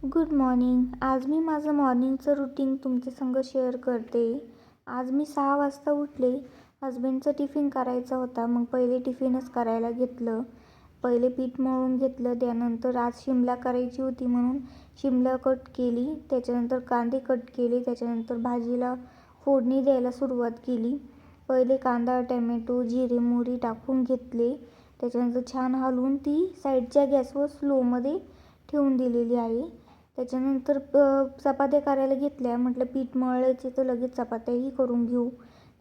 Good morning. आज मी माझं मॉर्निंगचं routine तुमच्या संग शेअर करते. आज मी 6 वाजता उठले. हसबंडचं टिफिन करायचा होता. मग पहिले टिफिनच करायला घेतलं. पहिले पीठ मळून घेतलं. त्यानंतर आज शिमला करायची होती म्हणून शिमला कट केली. त्याच्यानंतर कांदे कट केले. त्याच्यानंतर भाजीला फोडणी द्यायला सुरुवात केली. पहिले कांदा, टॅमॅटो, जिरे, मोहरी टाकून घेतले. त्याच्यानंतर छान हलवून ती साईडच्या गॅसवर स्लोमध्ये ठेवून दिलेली आहे. त्याच्यानंतर चपात्या करायला घेतल्या. म्हटलं पीठ मळायचे तर लगेच चपात्याही करून घेऊ.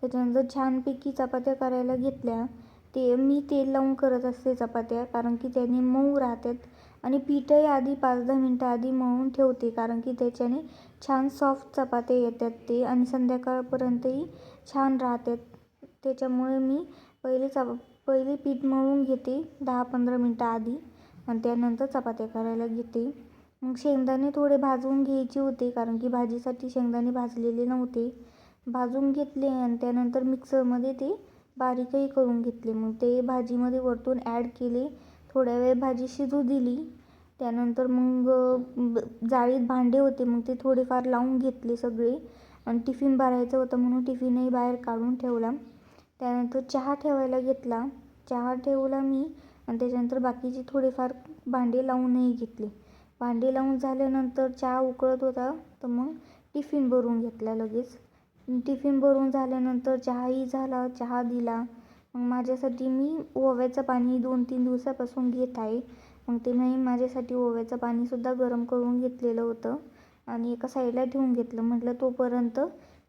त्याच्यानंतर छानपैकी चपात्या करायला घेतल्या. मी तेल लावून करत असते चपात्या, कारण की त्याने मऊ राहतात. आणि पीठही आधी 5-10 मिनटं आधी मळून ठेवते, कारण की त्याच्याने छान सॉफ्ट चपात्या येतात ते, आणि संध्याकाळपर्यंतही छान राहतात. त्याच्यामुळे मी पहिले पीठ मळून घेते 10-15 मिनटं आधी, आणि त्यानंतर चपात्या करायला घेते. मग शेंगदाणे थोडे भाजून घ्यायचे होते, कारण की भाजीसाठी शेंगदाणे भाजलेले नव्हते. भाजून घेतले आणि त्यानंतर मिक्सरमध्ये ते बारीकही करून घेतले. मग ते भाजीमध्ये वरतून ॲड केले. थोड्या वेळ भाजी शिजू दिली. त्यानंतर मग जाळीत भांडे होते, मग ते थोडेफार लावून घेतले सगळे. आणि टिफिन भरायचं होतं म्हणून टिफिनही बाहेर काढून ठेवला. त्यानंतर चहा ठेवायला घेतला. चहा ठेवला मी, आणि त्याच्यानंतर बाकीची थोडेफार भांडे लावूनही घेतले. भांडे लावून झाल्यानंतर चहा उकळत होता, तर मग टिफिन भरून घेतला लगेच. टिफिन भरून झाल्यानंतर चहाही झाला. चहा दिला. मग माझ्यासाठी मी ओव्याचं पाणी 2-3 दिवसापासून घेत आहे. मग ते मी माझ्यासाठी ओव्याचं पाणीसुद्धा गरम करून घेतलेलं होतं आणि एका साईडला ठेवून घेतलं. म्हटलं तोपर्यंत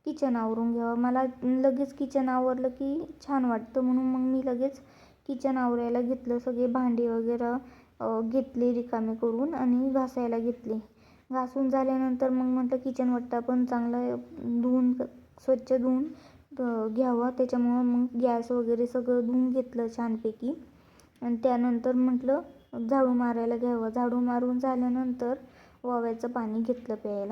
किचन आवरून घ्यावं. मला लगेच किचन आवरलं की छान वाटतं, म्हणून मग मी लगेच किचन आवरायला घेतलं. सगळे भांडे वगैरे घेतले रिकामे करून आणि घासायला घेतले. घासून झाल्यानंतर मग म्हटलं किचन वट्टा पण चांगला स्वच्छ धुवून घ्यावा. त्याच्यामुळं मग गॅस वगैरे सगळं धुवून घेतलं छानपैकी. आणि त्यानंतर म्हटलं झाडू मारायला घ्यावं. झाडू मारून झाल्यानंतर ओव्याचं पाणी घेतलं प्यायला.